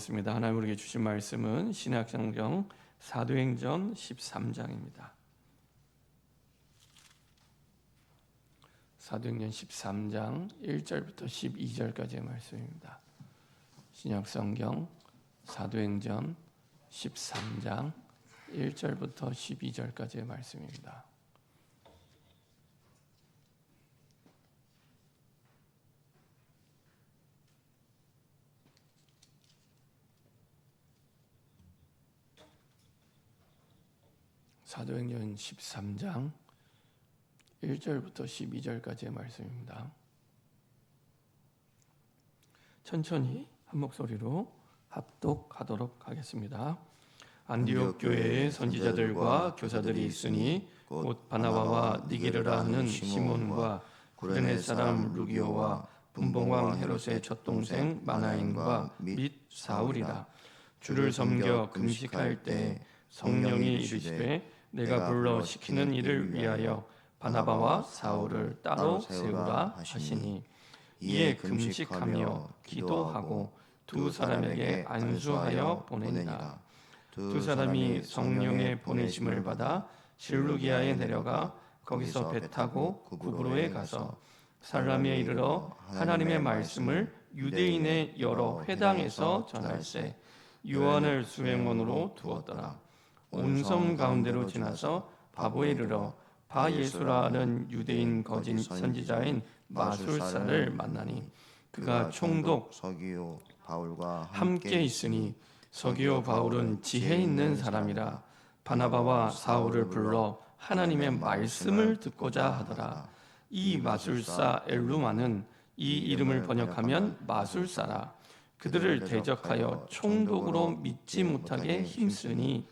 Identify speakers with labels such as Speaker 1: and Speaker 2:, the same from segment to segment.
Speaker 1: 하겠습니다. 하나님 우리에게 주신 말씀은 신약성경 사도행전 13장입니다. 사도행전 13장 1절부터 12절까지의 말씀입니다. 신약성경 사도행전 13장 1절부터 12절까지의 말씀입니다. 사도행전 13장 1절부터 12절까지의 말씀입니다. 천천히 한 목소리로 합독하도록 하겠습니다. 안디옥 교회에 선지자들과 교사들이 있으니 곧 바나바와 니게르라 하는 시몬과 구레네 사람 루기오와 분봉왕 헤롯의 첫 동생 마나인과 및 사울이라. 주를 섬겨 금식할 때 성령이 이르시되 내가 불러 시키는 일을 위하여 바나바와 사울을 따로 세우라 하시니, 이에 금식하며 기도하고 두 사람에게 안수하여 보내니라. 두 사람이 성령의 보내심을 받아 실루기아에 내려가 거기서 배 타고 구브로에 가서 살라미에 이르러 하나님의 말씀을 유대인의 여러 회당에서 전할세 요한을 수행원으로 두었더라. 온 섬 가운데로 지나서 바보에 이르러 바 예수라는 유대인 거짓 선지자인 마술사를 만나니, 그가 총독
Speaker 2: 서기오 바울과
Speaker 1: 함께 있으니 서기오 바울은 지혜 있는 사람이라. 바나바와 사울을 불러 하나님의 말씀을 듣고자 하더라. 이 마술사 엘루마는 이 이름을 번역하면 마술사라. 그들을 대적하여 총독으로 믿지 못하게 힘쓰니,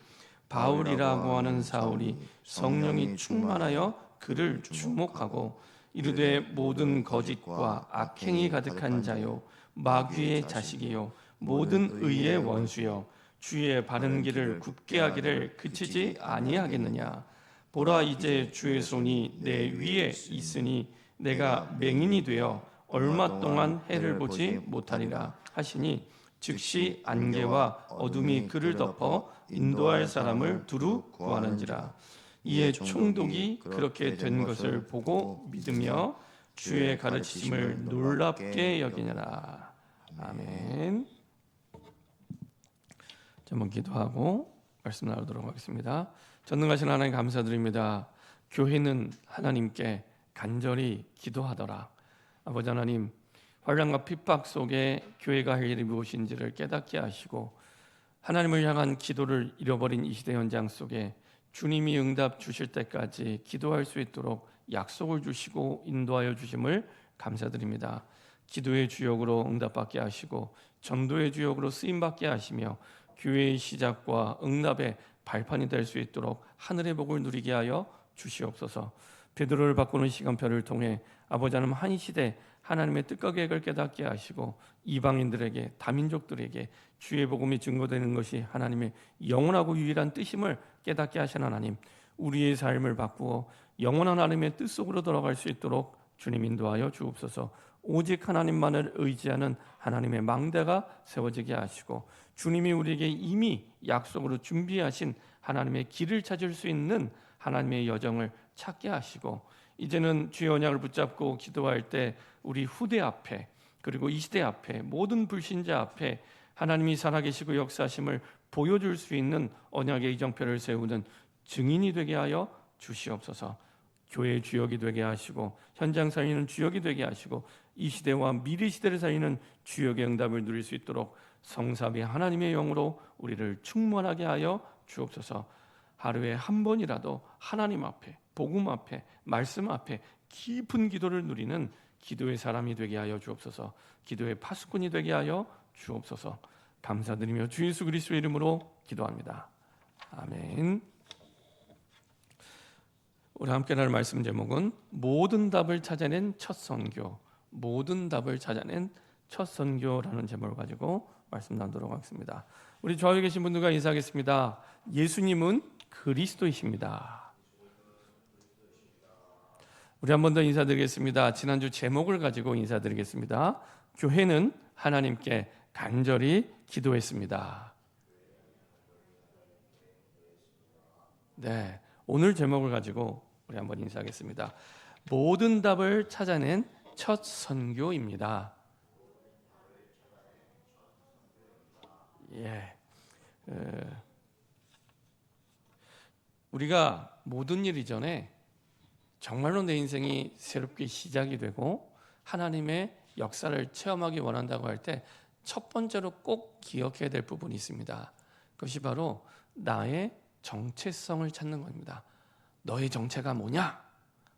Speaker 1: 바울이라고 하는 사울이 성령이 충만하여 그를 주목하고 이르되 모든 거짓과 악행이 가득한 자요 마귀의 자식이요 모든 의의 원수요 주의 바른 길을 굽게 하기를 그치지 아니하겠느냐. 보라, 이제 주의 손이 내 위에 있으니 내가 맹인이 되어 얼마 동안 해를 보지 못하리라 하시니, 즉시 안개와 어둠이 그를 덮어 인도할 사람을 두루 구하는지라. 이에 총독이 그렇게 된 것을 보고 믿으며 주의 가르치심을 놀랍게 여기니라. 아멘. 한번 기도하고 말씀 나누도록 하겠습니다. 전능하신 하나님 감사드립니다. 교회는 하나님께 간절히 기도하더라. 아버지 하나님, 환난과 핍박 속에 교회가 할 일이 무엇인지를 깨닫게 하시고 하나님을 향한 기도를 잃어버린 이 시대 현장 속에 주님이 응답 주실 때까지 기도할 수 있도록 약속을 주시고 인도하여 주심을 감사드립니다. 기도의 주역으로 응답받게 하시고 전도의 주역으로 쓰임받게 하시며 교회의 시작과 응답의 발판이 될 수 있도록 하늘의 복을 누리게 하여 주시옵소서. 베드로를 바꾸는 시간표를 통해 아버지 하나님, 한 시대 하나님의 뜻과 계획을 깨닫게 하시고 이방인들에게, 다민족들에게 주의 복음이 증거되는 것이 하나님의 영원하고 유일한 뜻임을 깨닫게 하신 하나님, 우리의 삶을 바꾸어 영원한 하나님의 뜻 속으로 돌아갈 수 있도록 주님 인도하여 주옵소서. 오직 하나님만을 의지하는 하나님의 망대가 세워지게 하시고 주님이 우리에게 이미 약속으로 준비하신 하나님의 길을 찾을 수 있는 하나님의 여정을 찾게 하시고, 이제는 주의 언약을 붙잡고 기도할 때 우리 후대 앞에, 그리고 이 시대 앞에, 모든 불신자 앞에 하나님이 살아계시고 역사하심을 보여줄 수 있는 언약의 이정표를 세우는 증인이 되게 하여 주시옵소서. 교회의 주역이 되게 하시고 현장 살리는 주역이 되게 하시고 이 시대와 미래 시대를 살리는 주역의 응답을 누릴 수 있도록 성삼위 하나님의 영으로 우리를 충만하게 하여 주옵소서. 하루에 한 번이라도 하나님 앞에, 복음 앞에, 말씀 앞에 깊은 기도를 누리는 기도의 사람이 되게 하여 주옵소서. 기도의 파수꾼이 되게 하여 주옵소서. 감사드리며 주 예수 그리스도의 이름으로 기도합니다. 아멘. 우리 함께 나눌 말씀 제목은 모든 답을 찾아낸 첫 선교, 모든 답을 찾아낸 첫 선교라는 제목을 가지고 말씀 나누도록 하겠습니다. 우리 좌우에 계신 분들과 인사하겠습니다. 예수님은 그리스도이십니다. 우리 한 번 더 인사드리겠습니다. 지난주 제목을 가지고 인사드리겠습니다. 교회는 하나님께 간절히 기도했습니다. 네, 오늘 제목을 가지고 우리 한번 인사하겠습니다. 모든 답을 찾아낸 첫 선교입니다. 예, 우리가 모든 일 이전에 정말로 내 인생이 새롭게 시작이 되고 하나님의 역사를 체험하기 원한다고 할 때 첫 번째로 꼭 기억해야 될 부분이 있습니다. 그것이 바로 나의 정체성을 찾는 겁니다. 너의 정체가 뭐냐?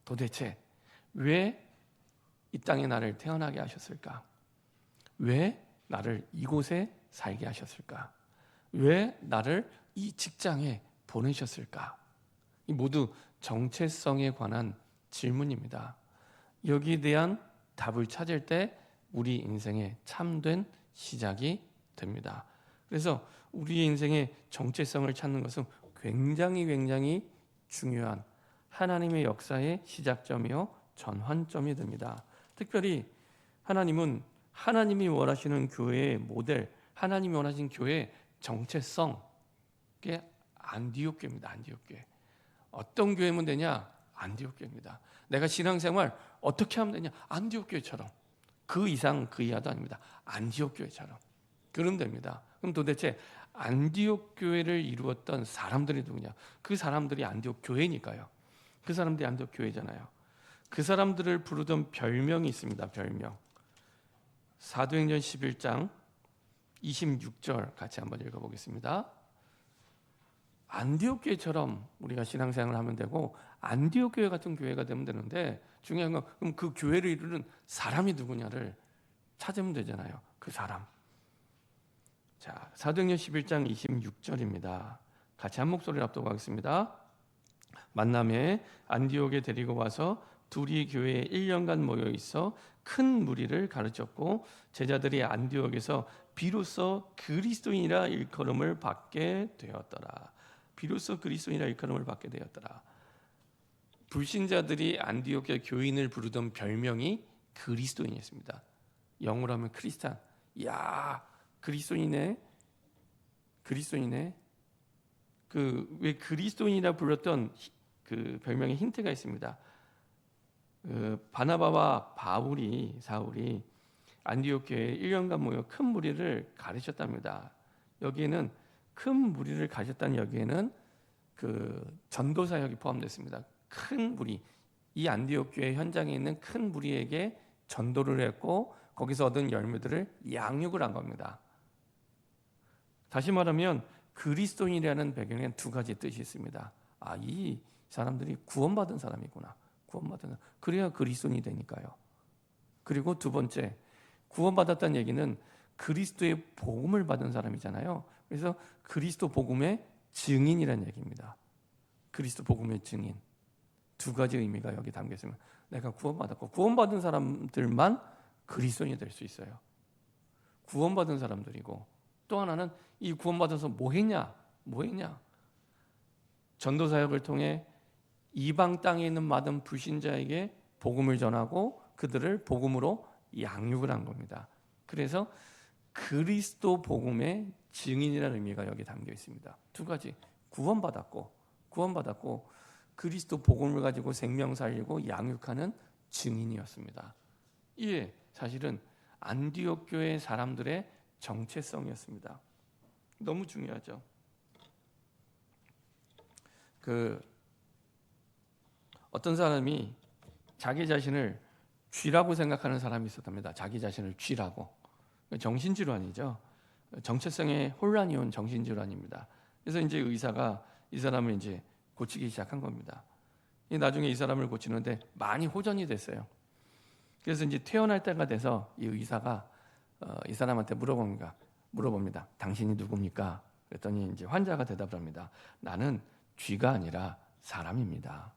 Speaker 1: 도대체 왜 이 땅에 나를 태어나게 하셨을까? 왜 나를 이곳에 살게 하셨을까? 왜 나를 이 직장에 보내셨을까? 이 모두 정체성에 관한 질문입니다. 여기에 대한 답을 찾을 때 우리 인생의 참된 시작이 됩니다. 그래서 우리의 인생의 정체성을 찾는 것은 굉장히 중요한 하나님의 역사의 시작점이요 전환점이 됩니다. 특별히 하나님은 하나님이 원하시는 교회의 모델, 하나님이 원하시는 교회의 정체성, 그게 안디옥 교회입니다. 안디옥 교회. 어떤 교회면 되냐? 안디옥 교회입니다. 내가 신앙생활 어떻게 하면 되냐? 안디옥 교회처럼. 그 이상 그 이하도 아닙니다. 안디옥 교회처럼. 그러면 됩니다. 그럼 도대체 안디옥 교회를 이루었던 사람들이 누구냐? 그 사람들이 안디옥 교회니까요. 그 사람들이 안디옥 교회잖아요. 그 사람들을 부르던 별명이 있습니다. 별명. 사도행전 11장 26절 같이 한번 읽어보겠습니다. 안디옥 교회처럼 우리가 신앙생활을 하면 되고 안디옥 교회 같은 교회가 되면 되는데 중요한 건 그럼 그 교회를 이루는 사람이 누구냐를 찾으면 되잖아요. 그 사람. 자, 사도행전 11장 26절입니다. 같이 한 목소리를 합독하겠습니다. 만남에 안디옥에 데리고 와서 둘이 교회에 1년간 모여 있어 큰 무리를 가르쳤고 제자들이 안디옥에서 비로소 그리스도인이라 일컬음을 받게 되었더라. 비로소 그리스도인이라 일컬음을 받게 되었더라. 불신자들이 안디옥의 교인을 부르던 별명이 그리스도인이었습니다. 영어로 하면 크리스찬. 야, 그리스도인이네. 그리스도인이네. 그 왜 그리스도인이라 불렀던 그 별명의 힌트가 있습니다. 바나바와 사울이 안디옥 교회에 1년간 모여 큰 무리를 가르쳤답니다. 여기에는 큰 무리를 가르쳤다는 여기에는 그 전도 사역이 포함됐습니다. 큰 무리, 이 안디옥 교회 현장에 있는 큰 무리에게 전도를 했고 거기서 얻은 열매들을 양육을 한 겁니다. 다시 말하면 그리스도인이라는 배경에는 두 가지 뜻이 있습니다. 아, 이 사람들이 구원받은 사람이구나. 구원받은 사람. 그래야 그리스도인이 되니까요. 그리고 두 번째, 구원받았다는 얘기는 그리스도의 복음을 받은 사람이잖아요. 그래서 그리스도 복음의 증인이라는 얘기입니다. 그리스도 복음의 증인. 두 가지 의미가 여기 담겨 있습니다. 내가 구원받았고 구원받은 사람들만 그리스도인이 될 수 있어요. 구원받은 사람들이고 또 하나는 이 구원받아서 뭐 했냐? 전도 사역을 통해 이방 땅에 있는 많은 불신자에게 복음을 전하고 그들을 복음으로 양육을 한 겁니다. 그래서 그리스도 복음의 증인이라는 의미가 여기 담겨 있습니다. 두 가지. 구원받았고 그리스도 복음을 가지고 생명 살리고 양육하는 증인이었습니다. 이게 사실은 안디옥 교회 사람들의 정체성이었습니다. 너무 중요하죠. 어떤 사람이 자기 자신을 쥐라고 생각하는 사람이 있었답니다. 자기 자신을 쥐라고. 정신질환이죠. 정체성에 혼란이 온 정신질환입니다. 그래서 이제 의사가 이 사람을 이제 고치기 시작한 겁니다. 나중에 이 사람을 고치는데 많이 호전이 됐어요. 그래서 이제 퇴원할 때가 돼서 이 의사가 이 사람한테 물어봅니다. 당신이 누굽니까? 그랬더니 이제 환자가 대답을 합니다. 나는 쥐가 아니라 사람입니다.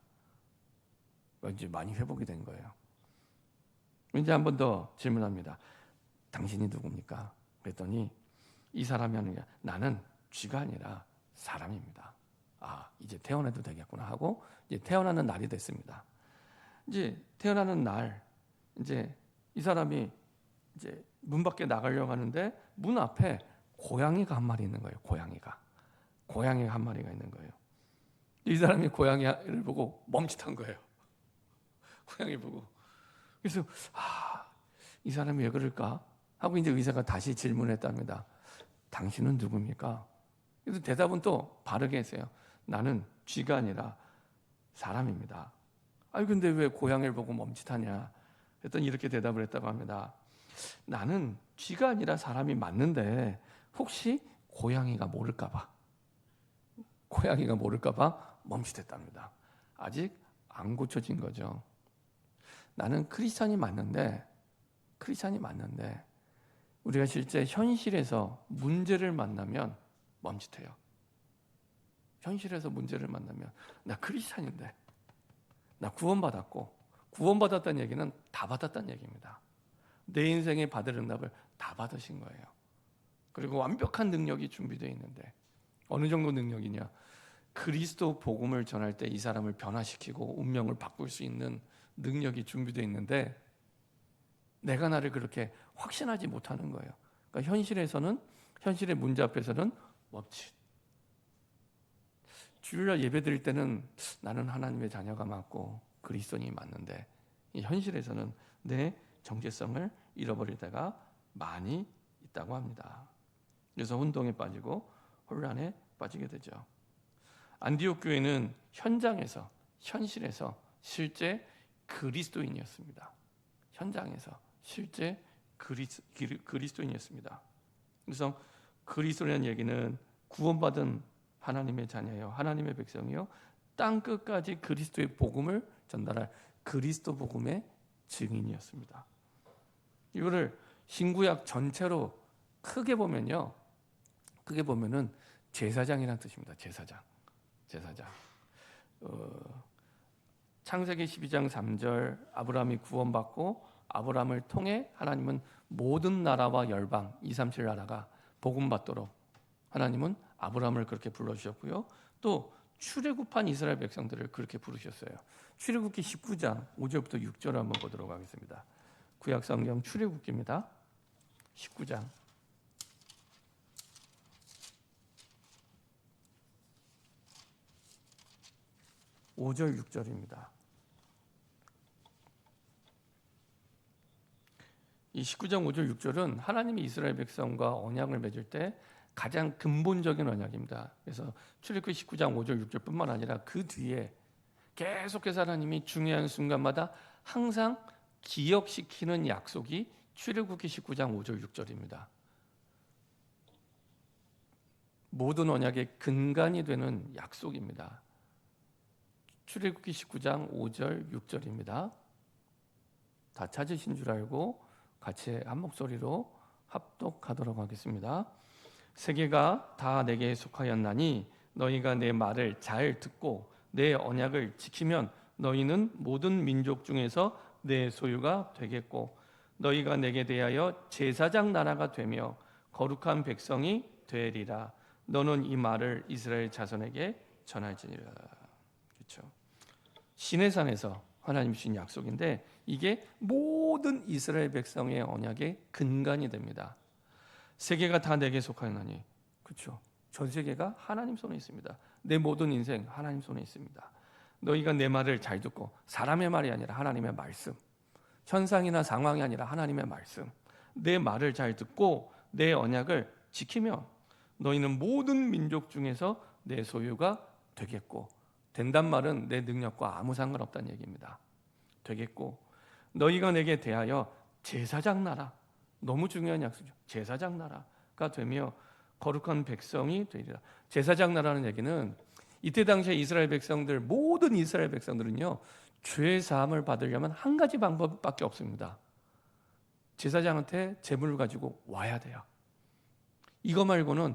Speaker 1: 이제 많이 회복이 된 거예요. 이제 한 번 더 질문합니다. 당신이 누굽니까? 그랬더니 이 사람이 하는 게 나는 쥐가 아니라 사람입니다. 아, 이제 태어나도 되겠구나 하고 이제 태어나는 날이 됐습니다. 이제 태어나는 날 이제 이 사람이 이제 문 밖에 나가려고 하는데 문 앞에 고양이가 한 마리 있는 거예요. 고양이가 한 마리가 있는 거예요. 이 사람이 고양이를 보고 멈칫한 거예요. 고양이 보고. 그래서 이 사람이 왜 그럴까 하고 이제 의사가 다시 질문했답니다. 당신은 누굽니까? 그래서 대답은 또 바르게 했어요. 나는 쥐가 아니라 사람입니다. 아니 근데 왜 고양이를 보고 멈칫하냐? 그랬더니 이렇게 대답을 했다고 합니다. 나는 쥐가 아니라 사람이 맞는데 혹시 고양이가 모를까봐 멈칫했답니다. 아직 안 고쳐진 거죠. 나는 크리스찬이 맞는데 우리가 실제 현실에서 문제를 만나면 멈칫해요. 현실에서 문제를 만나면 나 크리스찬인데 나 구원받았다는 얘기는 다 받았다는 얘기입니다. 내 인생에 받을 응답을 다 받으신 거예요. 그리고 완벽한 능력이 준비되어 있는데 어느 정도 능력이냐? 그리스도 복음을 전할 때 이 사람을 변화시키고 운명을 바꿀 수 있는 능력이 준비되어 있는데 내가 나를 그렇게 확신하지 못하는 거예요. 그러니까 현실의 문제 앞에서는 멈칫. 주일날 예배 드릴 때는 나는 하나님의 자녀가 맞고 그리스도인이 맞는데 이 현실에서는 내 정체성을 잃어버릴 때가 많이 있다고 합니다. 그래서 혼동에 빠지고 혼란에 빠지게 되죠. 안디옥 교회는 현장에서 현실에서 실제 그리스도인이었습니다. 현장에서 실제 그리스도인이었습니다. 그래서 그리스도라는 얘기는 구원받은 하나님의 자녀요, 하나님의 백성이요, 땅 끝까지 그리스도의 복음을 전달할 그리스도 복음의 증인이었습니다. 이거를 신구약 전체로 크게 보면은 제사장이라는 뜻입니다. 제사장. 창세기 12장 3절 아브라함이 구원받고 아브라함을 통해 하나님은 모든 나라와 열방 237 나라가 복음받도록 하나님은 아브라함을 그렇게 불러주셨고요. 또 출애굽한 이스라엘 백성들을 그렇게 부르셨어요. 출애굽기 19장 5절부터 6절을 한번 보도록 하겠습니다. 구약성경 출애굽기입니다. 19장 5절 6절입니다. 이 19장 5절 6절은 하나님이 이스라엘 백성과 언약을 맺을 때 가장 근본적인 언약입니다. 그래서 출애굽기 19장 5절 6절뿐만 아니라 그 뒤에 계속해서 하나님이 중요한 순간마다 항상 기억시키는 약속이 출애굽기 19장 5절 6절입니다. 모든 언약의 근간이 되는 약속입니다. 출애굽기 19장 5절 6절입니다. 다 찾으신 줄 알고 같이 한 목소리로 합독하도록 하겠습니다. 세계가 다 내게 속하였나니 너희가 내 말을 잘 듣고 내 언약을 지키면 너희는 모든 민족 중에서 내 소유가 되겠고 너희가 내게 대하여 제사장 나라가 되며 거룩한 백성이 되리라. 너는 이 말을 이스라엘 자손에게 전할지니라. 그렇죠. 시내산에서 하나님 주신 약속인데 이게 모든 이스라엘 백성의 언약의 근간이 됩니다. 세계가 다 내게 속하였나니, 그렇죠. 전 세계가 하나님 손에 있습니다. 내 모든 인생 하나님 손에 있습니다. 너희가 내 말을 잘 듣고, 사람의 말이 아니라 하나님의 말씀, 현상이나 상황이 아니라 하나님의 말씀, 내 말을 잘 듣고 내 언약을 지키며 너희는 모든 민족 중에서 내 소유가 되겠고, 된단 말은 내 능력과 아무 상관없다는 얘기입니다. 되겠고 너희가 내게 대하여 제사장 나라, 너무 중요한 약속이죠. 제사장 나라가 되며 거룩한 백성이 되리라. 제사장 나라는 얘기는 이때 당시에 이스라엘 백성들, 모든 이스라엘 백성들은요, 죄 사함을 받으려면 한 가지 방법밖에 없습니다. 제사장한테 제물을 가지고 와야 돼요. 이거 말고는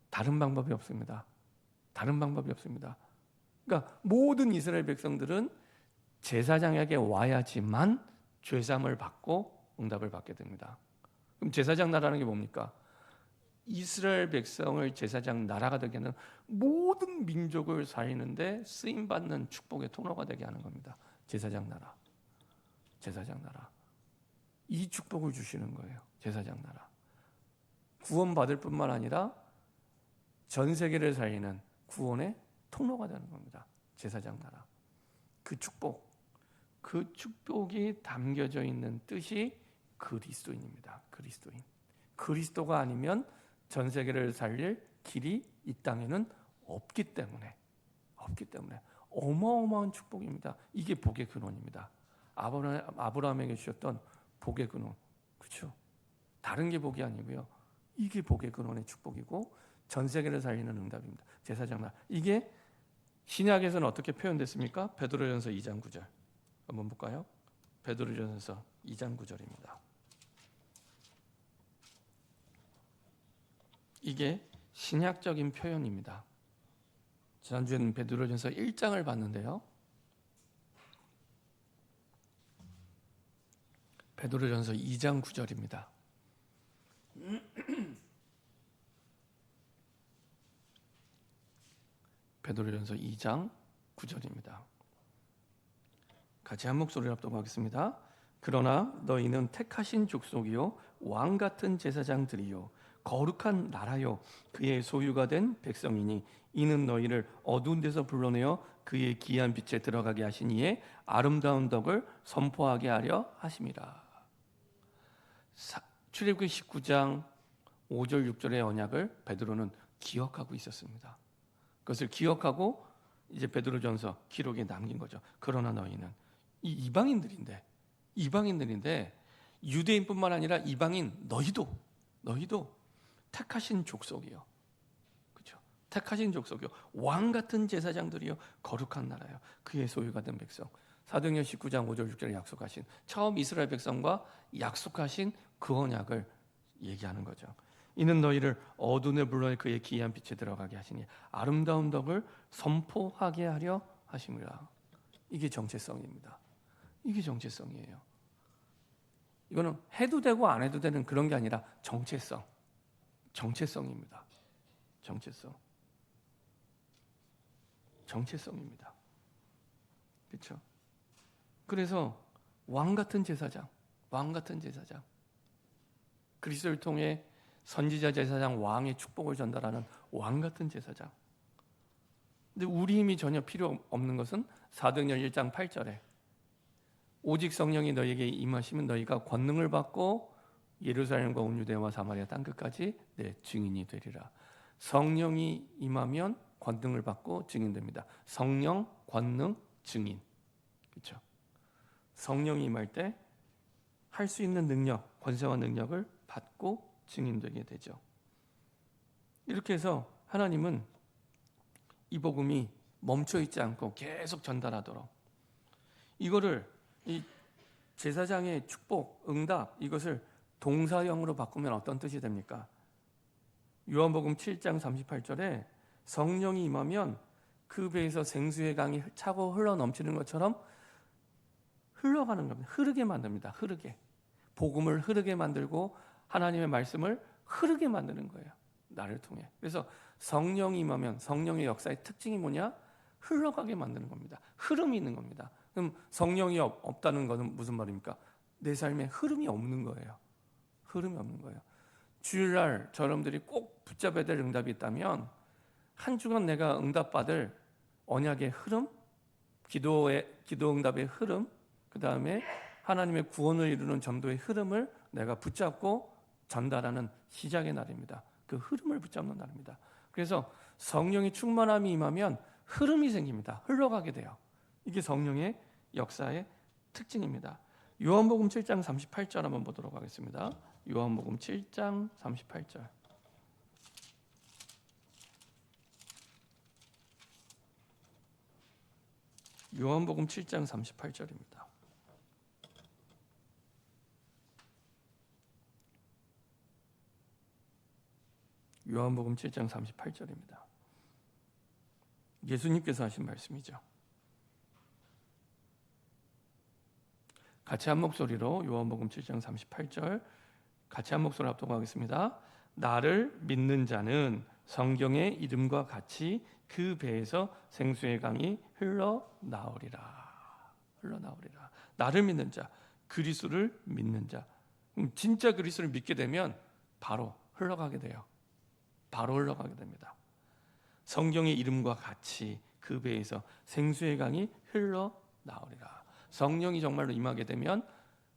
Speaker 1: 다른 방법이 없습니다. 그러니까 모든 이스라엘 백성들은 제사장에게 와야지만 죄사함을 받고 응답을 받게 됩니다. 그럼 제사장 나라는 게 뭡니까? 이스라엘 백성을 제사장 나라가 되게 하는, 모든 민족을 살리는데 쓰임받는 축복의 통로가 되게 하는 겁니다. 제사장 나라. 이 축복을 주시는 거예요. 제사장 나라. 구원받을 뿐만 아니라 전 세계를 살리는 구원의 통로가 되는 겁니다. 제사장 나라. 그 축복이 담겨져 있는 뜻이 그리스도인입니다. 그리스도가 아니면 전 세계를 살릴 길이 이 땅에는 없기 때문에 어마어마한 축복입니다. 이게 복의 근원입니다. 아브라함에게 주셨던 복의 근원, 그렇죠? 다른 게 복이 아니고요. 이게 복의 근원의 축복이고 전 세계를 살리는 응답입니다. 제사장 나라. 이게 신약에서는 어떻게 표현됐습니까? 베드로전서 2장 9절 한번 볼까요? 베드로전서 2장 9절입니다. 이게 신약적인 표현입니다. 지난주에는 베드로전서 1장을 봤는데요. 베드로전서 2장 9절입니다. 베드로전서 2장 9절입니다. 같이 한 목소리로 합독하겠습니다. 그러나 너희는 택하신 족속이요 왕 같은 제사장들이요 거룩한 나라요 그의 소유가 된 백성이니 이는 너희를 어두운 데서 불러내어 그의 기이한 빛에 들어가게 하신 이의 아름다운 덕을 선포하게 하려 하심이라. 출애굽기 19장 5절 6절의 언약을 베드로는 기억하고 있었습니다. 그것을 기억하고 이제 베드로전서 기록에 남긴 거죠. 그러나 너희는 이 이방인들인데 유대인뿐만 아니라 이방인 너희도 택하신 족속이요. 그렇죠? 택하신 족속이요. 왕 같은 제사장들이요. 거룩한 나라요. 그의 소유가 된 백성. 사도행전 19장 5절 6절에 약속하신 처음 이스라엘 백성과 약속하신 그 언약을 얘기하는 거죠. 이는 너희를 어둠에 불러내 그의 기이한 빛에 들어가게 하시니 아름다운 덕을 선포하게 하려 하심이라. 이게 정체성입니다. 이게 정체성이에요. 이거는 해도 되고 안 해도 되는 그런 게 아니라 정체성입니다. 정체성입니다. 그렇죠? 그래서 왕 같은 제사장, 그리스도를 통해 선지자 제사장 왕의 축복을 전달하는 왕 같은 제사장. 근데 우리 힘이 전혀 필요 없는 것은 사도행전 1장 8절에 오직 성령이 너희에게 임하시면 너희가 권능을 받고 예루살렘과 온 유대와 사마리아 땅 끝까지 내 증인이 되리라. 성령이 임하면 권능을 받고 증인됩니다. 성령, 권능, 증인. 그렇죠? 성령이 임할 때 할 수 있는 능력, 권세와 능력을 받고 증인되게 되죠. 이렇게 해서 하나님은 이 복음이 멈춰 있지 않고 계속 전달하도록 이거를 이 제사장의 축복, 응답 이것을 동사형으로 바꾸면 어떤 뜻이 됩니까? 요한복음 7장 38절에 성령이 임하면 그 배에서 생수의 강이 차고 흘러 넘치는 것처럼 흘러가는 겁니다. 흐르게 만듭니다. 흐르게. 복음을 흐르게 만들고 하나님의 말씀을 흐르게 만드는 거예요. 나를 통해. 그래서 성령이 임하면 성령의 역사의 특징이 뭐냐? 흘러가게 만드는 겁니다. 흐름이 있는 겁니다. 그럼 성령이 없다는 것은 무슨 말입니까? 내 삶에 흐름이 없는 거예요. 주일날 여러분들이 꼭 붙잡아야 될 응답이 있다면 한 주간 내가 응답받을 언약의 흐름, 기도 응답의 흐름, 그 다음에 하나님의 구원을 이루는 전도의 흐름을 내가 붙잡고 전달하는 시작의 날입니다. 그 흐름을 붙잡는 날입니다. 그래서 성령의 충만함이 임하면 흐름이 생깁니다. 흘러가게 돼요. 이게 성령의 역사의 특징입니다. 요한복음 7장 38절 한번 보도록 하겠습니다. 요한복음 7장 38절. 요한복음 7장 38절입니다. 요한복음 7장 38절입니다. 예수님께서 하신 말씀이죠. 같이 한 목소리로 요한복음 7장 38절 같이 한 목소리로 합독하겠습니다. 나를 믿는 자는 성경의 이름과 같이 그 배에서 생수의 강이 흘러나오리라. 나를 믿는 자, 그리스도를 믿는 자, 진짜 그리스도를 믿게 되면 바로 흘러가게 돼요. 바로 흘러가게 됩니다. 성경의 이름과 같이 그 배에서 생수의 강이 흘러나오리라. 성령이 정말로 임하게 되면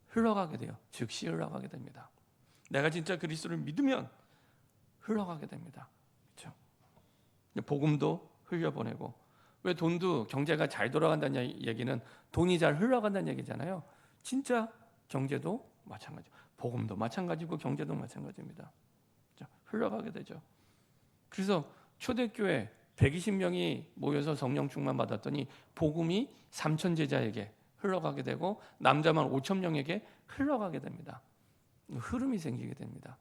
Speaker 1: 흘러가게 돼요. 즉시 흘러가게 됩니다. 내가 진짜 그리스도를 믿으면 흘러가게 됩니다. 그렇죠? 복음도 흘려보내고, 왜 돈도 경제가 잘 돌아간다는 얘기는 돈이 잘 흘러간다는 얘기잖아요. 진짜 경제도 마찬가지, 복음도 마찬가지고 경제도 마찬가지입니다. 그렇죠? 흘러가게 되죠. 그래서 초대교회 120명이 모여서 성령 충만 받았더니 복음이 3천 제자에게 흘러가게 되고 남자만 5천 명에게 흘러가게 됩니다. 흐름이 생기게 됩니다.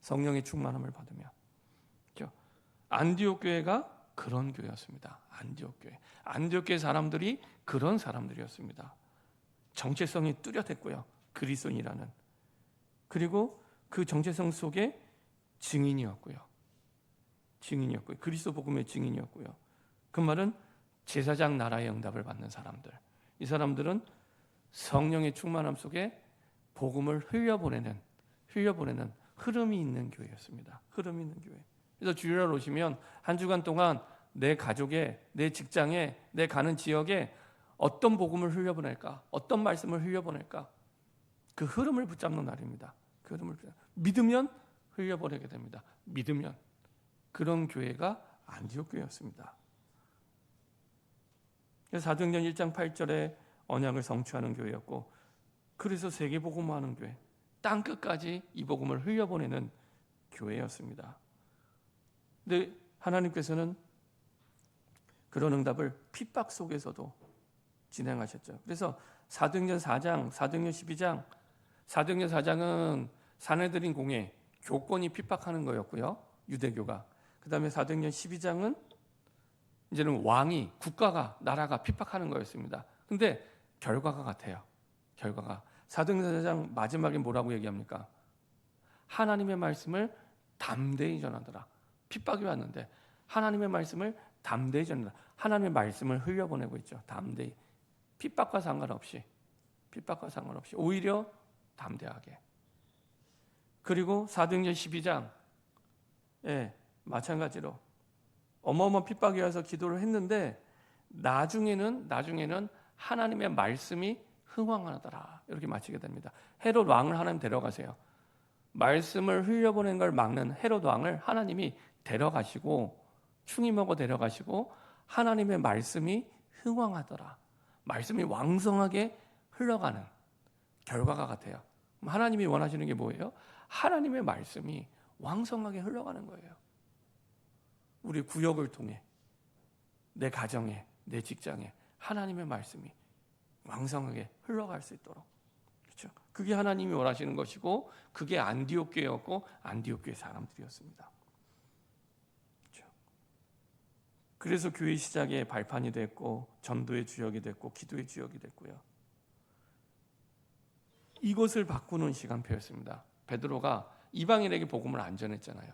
Speaker 1: 성령의 충만함을 받으면. 그렇죠? 안디옥 교회가 그런 교회였습니다. 안디옥 교회. 안디옥 교회 사람들이 그런 사람들이었습니다. 정체성이 뚜렷했고요. 그리스도인이라는. 그리고 그 정체성 속에 증인이었고요. 그리스도 복음의 증인이었고요. 그 말은 제사장 나라의 응답을 받는 사람들. 이 사람들은 성령의 충만함 속에 복음을 흘려보내는 흐름이 있는 교회였습니다. 흐름이 있는 교회. 그래서 주일날 오시면 한 주간 동안 내 가족에, 내 직장에, 내 가는 지역에 어떤 복음을 흘려보낼까? 어떤 말씀을 흘려보낼까? 그 흐름을 붙잡는 날입니다. 그 흐름을 믿으면 흘려보내게 됩니다. 믿으면. 그런 교회가 안디옥 교회였습니다. 사도행전 1장 8절에 언약을 성취하는 교회였고, 그래서 세계 복음화하는 교회, 땅 끝까지 이 복음을 흘려보내는 교회였습니다. 근데 하나님께서는 그런 응답을 핍박 속에서도 진행하셨죠. 그래서 사도행전 4장, 사도행전 12장, 사도행전 4장은 사내들인 공회, 교권이 핍박하는 거였고요. 유대교가. 그 다음에 사도행전 12장은 이제는 왕이, 국가가, 나라가 핍박하는 거였습니다. 근데 결과가 같아요. 결과가. 사도행전 4장 마지막에 뭐라고 얘기합니까? 하나님의 말씀을 담대히 전하더라. 핍박이 왔는데 하나님의 말씀을 담대히 전하더라. 하나님의 말씀을 흘려보내고 있죠. 담대히. 핍박과 상관없이 오히려 담대하게. 그리고 사도행전 12장 마찬가지로 어마어마한 핍박이 와서 기도를 했는데 나중에는 하나님의 말씀이 흥왕하더라. 이렇게 마치게 됩니다. 헤롯 왕을 하나님 데려가세요. 말씀을 흘려보낸 걸 막는 헤롯 왕을 하나님이 데려가시고 충임하고 데려가시고 하나님의 말씀이 흥왕하더라. 말씀이 왕성하게 흘러가는 결과가 같아요. 하나님이 원하시는 게 뭐예요? 하나님의 말씀이 왕성하게 흘러가는 거예요. 우리 구역을 통해, 내 가정에, 내 직장에 하나님의 말씀이 왕성하게 흘러갈 수 있도록. 그렇죠? 그게 하나님이 원하시는 것이고, 그게 안디옥 교회였고, 안디옥 교회 사람들이었습니다. 그렇죠? 그래서 교회 시작의 발판이 됐고, 전도의 주역이 됐고, 기도의 주역이 됐고요. 이것을 바꾸는 시간표였습니다. 베드로가 이방인에게 복음을 안 전했잖아요.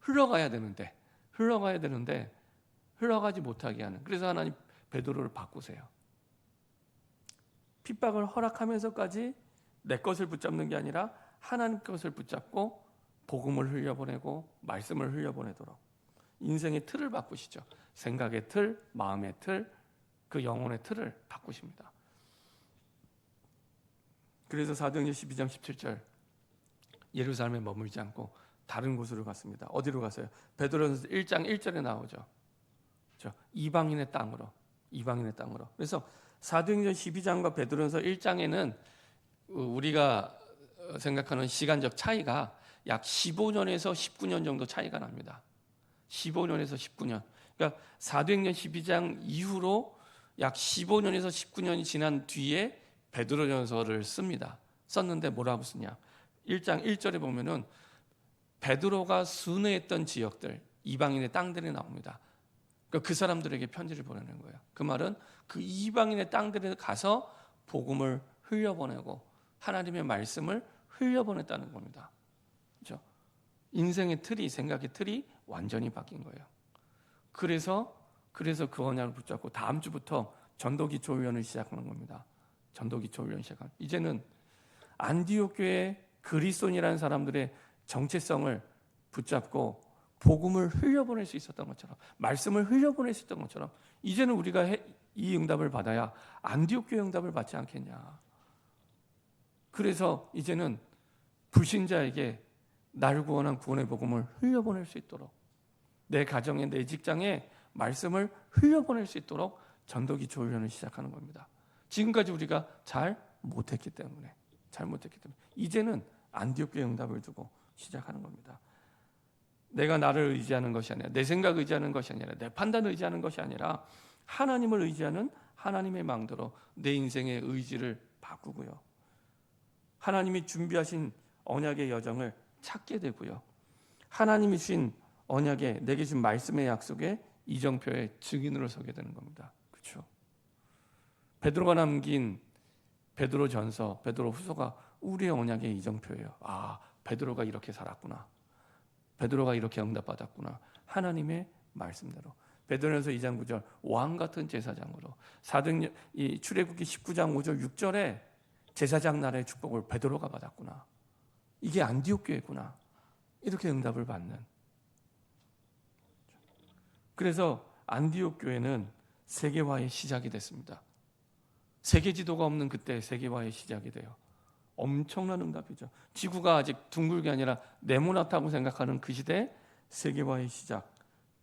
Speaker 1: 흘러가야 되는데 흘러가지 못하게 하는. 그래서 하나님 베드로를 바꾸세요. 핍박을 허락하면서까지 내 것을 붙잡는 게 아니라 하나님 것을 붙잡고 복음을 흘려보내고 말씀을 흘려보내도록 인생의 틀을 바꾸시죠. 생각의 틀, 마음의 틀, 그 영혼의 틀을 바꾸십니다. 그래서 사도행전 12장 17절 예루살렘에 머물지 않고 다른 곳으로 갔습니다. 어디로 갔어요? 베드로전서 1장 1절에 나오죠. 그렇죠? 이방인의 땅으로. 그래서 사도행전 12장과 베드로전서 1장에는 우리가 생각하는 시간적 차이가 약 15년에서 19년 정도 차이가 납니다. 15년에서 19년. 그러니까 사도행전 12장 이후로 약 15년에서 19년이 지난 뒤에 베드로전서를 씁니다. 썼는데 뭐라고 쓰냐? 1장 1절에 보면은 베드로가 순회했던 지역들, 이방인의 땅들이 나옵니다. 그러니까 그 사람들에게 편지를 보내는 거예요. 그 말은 그 이방인의 땅들에 가서 복음을 흘려보내고 하나님의 말씀을 흘려보냈다는 겁니다. 그렇죠? 인생의 틀이, 생각의 틀이 완전히 바뀐 거예요. 그래서 그 언약을 붙잡고 다음 주부터 전도기초훈련을 시작하는 겁니다. 전도기초훈련 시작하는. 이제는 안디옥 교회 그리스도인이라는 사람들의 정체성을 붙잡고 복음을 흘려보낼 수 있었던 것처럼, 말씀을 흘려보낼 수 있었던 것처럼, 이제는 우리가 이 응답을 받아야 안디옥 교회 응답을 받지 않겠냐. 그래서 이제는 불신자에게 나를 구원한 구원의 복음을 흘려보낼 수 있도록, 내 가정에, 내 직장에 말씀을 흘려보낼 수 있도록 전도기초 훈련을 시작하는 겁니다. 지금까지 우리가 잘 못했기 때문에 이제는 안디옥 교회 응답을 두고 시작하는 겁니다. 내가 나를 의지하는 것이 아니라, 내 생각 의지하는 것이 아니라, 내 판단 의지하는 것이 아니라 하나님을 의지하는 하나님의 망대로 내 인생의 의지를 바꾸고요, 하나님이 준비하신 언약의 여정을 찾게 되고요, 하나님이 주신 언약에, 내게 준 말씀의 약속에 이정표의 증인으로 서게 되는 겁니다. 그렇죠? 베드로가 남긴 베드로전서, 베드로후서가 우리의 언약의 이정표예요. 아, 베드로가 이렇게 살았구나, 베드로가 이렇게 응답받았구나, 하나님의 말씀대로. 베드로전서 2장 9절, 왕 같은 제사장으로. 이 출애굽기 19장 5절 6절에 제사장 나라의 축복을 베드로가 받았구나, 이게 안디옥 교회구나, 이렇게 응답을 받는. 그래서 안디옥 교회는 세계화의 시작이 됐습니다. 세계 지도가 없는 그때 세계화의 시작이 돼요. 엄청난 응답이죠. 지구가 아직 둥글게 아니라 네모나다고 생각하는 그 시대에 세계화의 시작,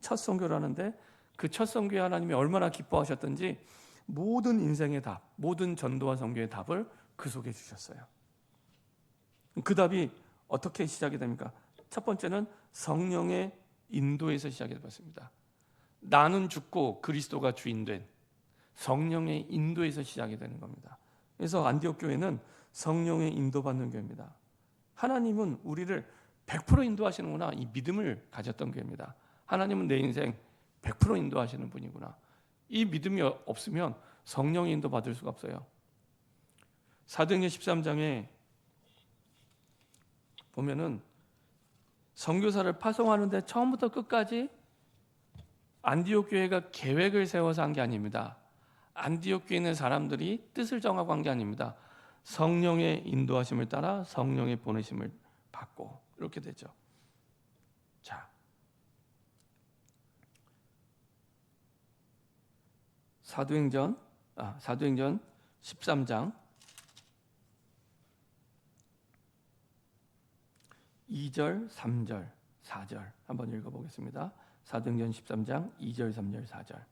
Speaker 1: 첫 선교라는데, 그 첫 선교에 하나님이 얼마나 기뻐하셨던지 모든 인생의 답, 모든 전도와 선교의 답을 그 속에 주셨어요. 그 답이 어떻게 시작이 됩니까? 첫 번째는 성령의 인도에서 시작이 되었습니다. 나는 죽고 그리스도가 주인된 성령의 인도에서 시작이 되는 겁니다. 그래서 안디옥 교회는 성령의 인도받는 교회입니다. 하나님은 우리를 100% 인도하시는구나, 이 믿음을 가졌던 교회입니다. 하나님은 내 인생 100% 인도하시는 분이구나, 이 믿음이 없으면 성령의 인도 받을 수가 없어요. 사도행전 13장에 보면은 선교사를 파송하는데 처음부터 끝까지 안디옥 교회가 계획을 세워서 한 게 아닙니다. 안디옥 교회 있는 사람들이 뜻을 정하고 한 게 아닙니다. 성령의 인도하심을 따라 성령의 보내심을 받고 이렇게 되죠. 자, 사도행전 13장 2절, 3절, 4절 한번 읽어보겠습니다. 사도행전 13장 2절, 3절, 4절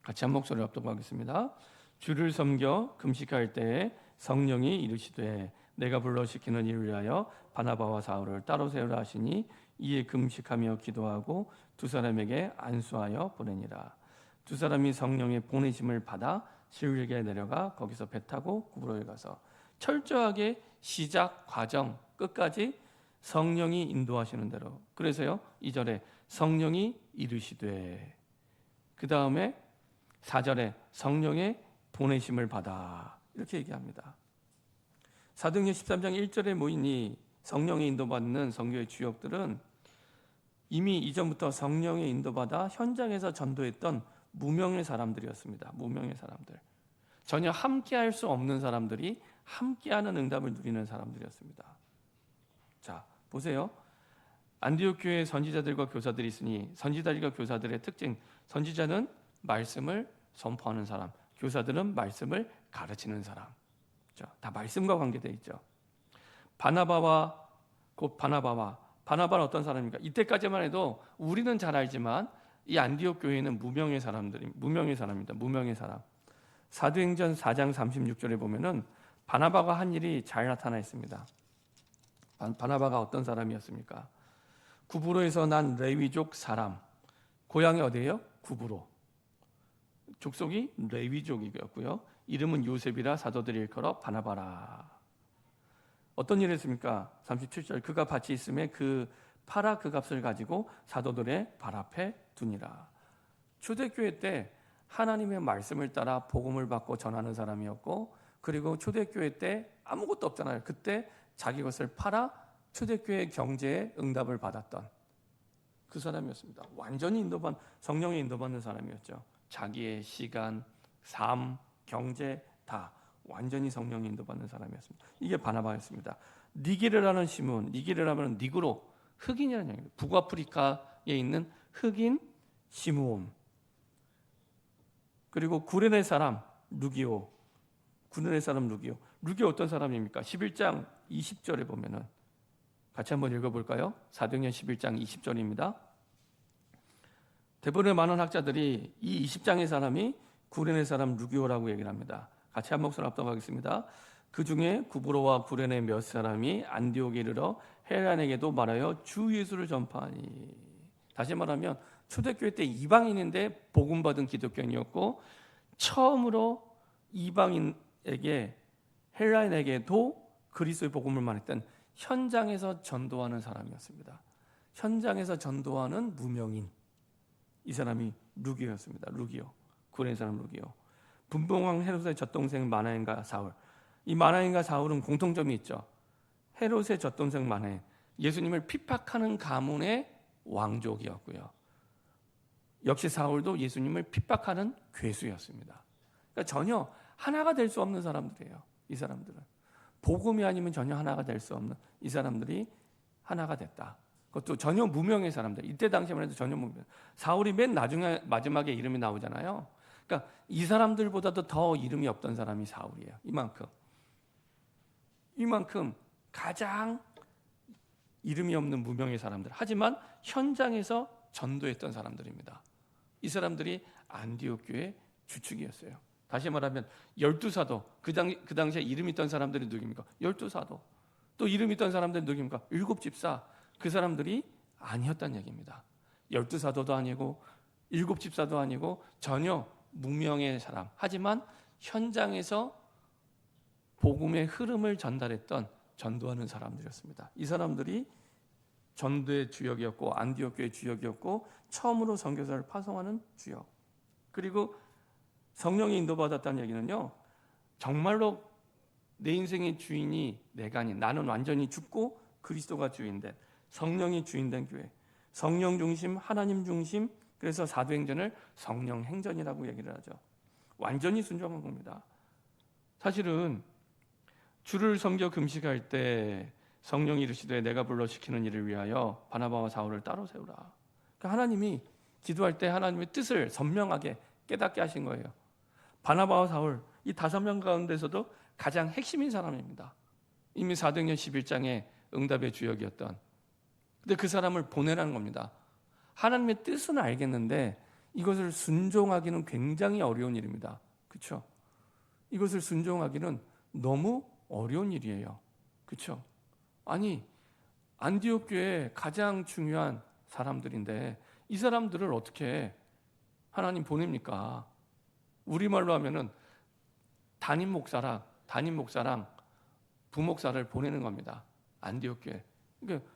Speaker 1: 같이 한 목소리로 합독하겠습니다. 주를 섬겨 금식할 때에 성령이 이르시되 내가 불러 시키는 일을 위하여 바나바와 사울을 따로 세우라 하시니 이에 금식하며 기도하고 두 사람에게 안수하여 보내니라. 두 사람이 성령의 보내심을 받아 시리아에 내려가 거기서 배 타고 구브로에 가서 철저하게 시작 과정 끝까지 성령이 인도하시는 대로. 그래서요 2절에 성령이 이르시되, 그 다음에 4절에 성령의 보내심을 받아, 이렇게 얘기합니다. 사도행전 13장 1절에 모인 이 성령의 인도받는 선교의 주역들은 이미 이전부터 성령의 인도받아 현장에서 전도했던 무명의 사람들이었습니다. 무명의 사람들, 전혀 함께할 수 없는 사람들이 함께하는 응답을 누리는 사람들이었습니다. 자, 보세요. 안디옥 교회에 선지자들과 교사들이 있으니 선지자들과 교사들의 특징, 선지자는 말씀을 선포하는 사람, 교사들은 말씀을 가르치는 사람. 다 말씀과 관계되어 있죠. 바나바는 어떤 사람입니까? 이때까지만 해도 우리는 잘 알지만 이 안디옥 교회는 무명의 사람입니다. 무명의 사람. 사도행전 4장 36절에 보면은 바나바가 한 일이 잘 나타나 있습니다. 바나바가 어떤 사람이었습니까? 구브로에서 난 레위족 사람. 고향이 어디예요? 구브로. 족속이 레위족이었고요. 이름은 요셉이라 사도들이 일컬어 바나바라. 어떤 일을 했습니까? 37절, 그가 밭이 있음에 팔아 그 값을 가지고 사도들의 발 앞에 두니라. 초대교회 때 하나님의 말씀을 따라 복음을 받고 전하는 사람이었고, 그리고 초대교회 때 아무것도 없잖아요. 그때 자기 것을 팔아 초대교회 경제에 응답을 받았던 그 사람이었습니다. 완전히 성령에 인도받는 사람이었죠. 자기의 시간, 삶, 경제 다 완전히 성령이 인도받는 사람이었습니다. 이게 바나바였습니다. 니게르라는 시몬, 니게르라면 니그로, 흑인이라는 얘기입니다. 북아프리카에 있는 흑인 시므온, 그리고 구레네 사람 루기오, 구레네 사람 루기오. 루기오 어떤 사람입니까? 11장 20절에 보면은 같이 한번 읽어볼까요? 사도행전 11장 20절입니다. 대부분의 많은 학자들이 이 20장의 사람이 구레네 사람 루기오라고 얘기를 합니다. 같이 한 목소리 합독하겠습니다. 그 중에 구브로와 구레네 몇 사람이 안디옥에 이르러 헬라인에게도 말하여 주 예수를 전파하니. 다시 말하면 초대교회 때 이방인인데 복음받은 기독교인이었고, 처음으로 이방인에게, 헬라인에게도 그리스도의 복음을 말했던 현장에서 전도하는 사람이었습니다. 현장에서 전도하는 무명인, 이 사람이 루기오였습니다. 루기오, 구레네 사람 루기오. 분봉왕 헤롯의 젖동생 마나엔과 사울. 이 마나엔과 사울은 공통점이 있죠. 헤롯의 젖동생 마나엔, 예수님을 핍박하는 가문의 왕족이었고요. 역시 사울도 예수님을 핍박하는 괴수였습니다. 그러니까 전혀 하나가 될 수 없는 사람들이에요. 이 사람들은 복음이 아니면 전혀 하나가 될 수 없는 이 사람들이 하나가 됐다. 그것도 전혀 무명의 사람들. 이때 당시만 해도 전혀 무명. 사울이 맨 나중에 마지막에 이름이 나오잖아요. 그러니까 이 사람들보다도 더 이름이 없던 사람이 사울이에요. 이만큼 가장 이름이 없는 무명의 사람들. 하지만 현장에서 전도했던 사람들입니다. 이 사람들이 안디옥 교회 주축이었어요. 다시 말하면 12사도, 그 당시에 이름 있던 사람들이 누굽니까? 12사도. 또 이름 있던 사람들이 누굽니까? 7집사. 그 사람들이 아니었다는 얘기입니다. 12사도도 아니고 7집사도 아니고 전혀 무명의 사람. 하지만 현장에서 복음의 흐름을 전달했던, 전도하는 사람들이었습니다. 이 사람들이 전도의 주역이었고, 안디옥 교회의 주역이었고, 처음으로 선교사를 파송하는 주역. 그리고 성령이 인도받았다는 얘기는요, 정말로 내 인생의 주인이 내가 아닌, 나는 완전히 죽고 그리스도가 주인된, 성령이 주인된 교회. 성령 중심, 하나님 중심. 그래서 사도행전을 성령 행전이라고 얘기를 하죠. 완전히 순종한 겁니다. 사실은 주를 섬겨 금식할 때 성령이 이르시되 내가 불러 시키는 일을 위하여 바나바와 사울을 따로 세우라. 그러니까 하나님이 기도할 때 하나님의 뜻을 선명하게 깨닫게 하신 거예요. 바나바와 사울, 이 5명 가운데서도 가장 핵심인 사람입니다. 이미 사도행전 11장에 응답의 주역이었던. 근데 그 사람을 보내라는 겁니다. 하나님의 뜻은 알겠는데 이것을 순종하기는 굉장히 어려운 일입니다. 그렇죠? 이것을 순종하기는 너무 어려운 일이에요. 그렇죠? 아니, 안디옥 교회의 가장 중요한 사람들인데 이 사람들을 어떻게 하나님 보냅니까? 우리말로 하면은 담임 목사랑 부목사를 보내는 겁니다. 안디옥 교회. 그러니까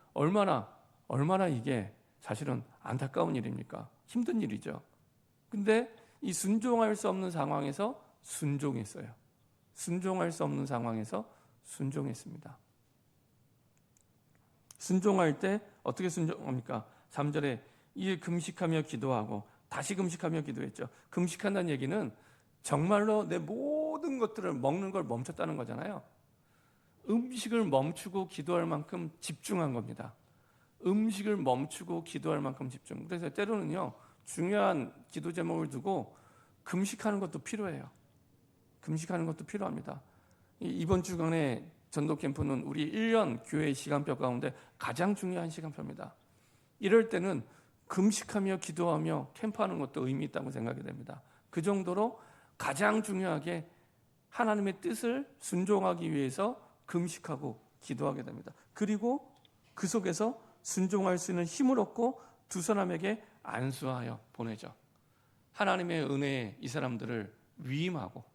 Speaker 1: 얼마나 이게 사실은 안타까운 일입니까? 힘든 일이죠. 근데 이 순종할 수 없는 상황에서 순종했어요. 순종할 수 없는 상황에서 순종했습니다. 순종할 때 어떻게 순종합니까? 3절에 이에 금식하며 기도하고 다시 금식하며 기도했죠. 금식한다는 얘기는 정말로 내 모든 것들을 먹는 걸 멈췄다는 거잖아요. 음식을 멈추고 기도할 만큼 집중한 겁니다. 음식을 멈추고 기도할 만큼 집중. 그래서 때로는요, 중요한 기도 제목을 두고 금식하는 것도 필요해요. 금식하는 것도 필요합니다. 이번 주간의 전도 캠프는 우리 1년 교회 시간표 가운데 가장 중요한 시간표입니다. 이럴 때는 금식하며 기도하며 캠프하는 것도 의미 있다고 생각이 됩니다. 그 정도로 가장 중요하게 하나님의 뜻을 순종하기 위해서 금식하고 기도하게 됩니다. 그리고 그 속에서 순종할 수 있는 힘을 얻고 두 사람에게 안수하여 보내죠. 하나님의 은혜에 이 사람들을 위임하고,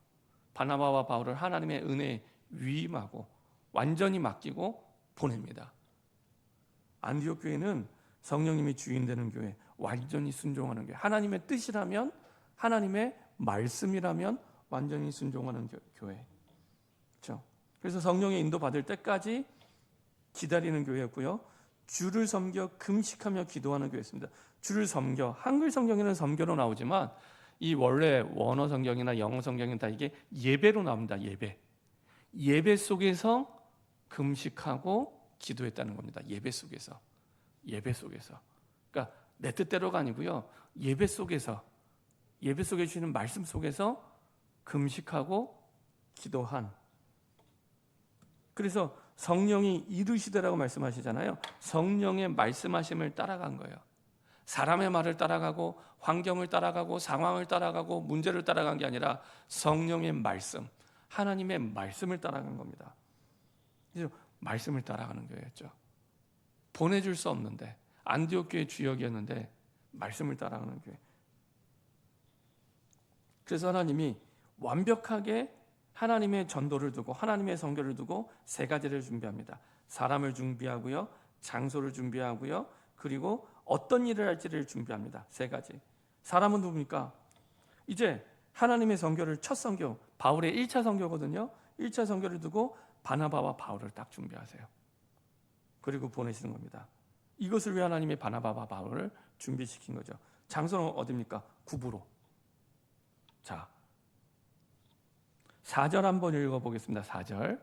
Speaker 1: 바나바와 바울을 하나님의 은혜에 위임하고 완전히 맡기고 보냅니다. 안디옥 교회는 성령님이 주인 되는 교회, 완전히 순종하는 교회. 하나님의 뜻이라면, 하나님의 말씀이라면 완전히 순종하는 교회. 그렇죠? 그래서 성령의 인도 받을 때까지 기다리는 교회였고요. 주를 섬겨 금식하며 기도하는 교회였습니다. 주를 섬겨, 한글 성경에는 섬겨로 나오지만 이 원래 원어 성경이나 영어 성경은 다 이게 예배로 나옵니다. 예배 속에서 금식하고 기도했다는 겁니다. 예배 속에서. 그러니까 내 뜻대로가 아니고요. 예배 속에 주시는 말씀 속에서 금식하고 기도한. 그래서 성령이 이르시되라고 말씀하시잖아요. 성령의 말씀하심을 따라간 거예요. 사람의 말을 따라가고 환경을 따라가고 상황을 따라가고 문제를 따라간 게 아니라 성령의 말씀, 하나님의 말씀을 따라간 겁니다. 그래서 말씀을 따라가는 교회였죠. 보내줄 수 없는데, 안디옥 교회 주역이었는데 말씀을 따라가는 교회. 그래서 하나님이 완벽하게 하나님의 전도를 두고 하나님의 선교를 두고 세 가지를 준비합니다. 사람을 준비하고요, 장소를 준비하고요, 그리고 어떤 일을 할지를 준비합니다. 세 가지. 사람은 누굽니까? 이제 하나님의 선교를 첫 선교, 바울의 1차 선교거든요. 1차 선교를 두고 바나바와 바울을 딱 준비하세요. 그리고 보내시는 겁니다. 이것을 위해 하나님의 바나바와 바울을 준비시킨 거죠. 장소는 어디입니까? 구브로. 자, 4절 한번 읽어보겠습니다. 4절,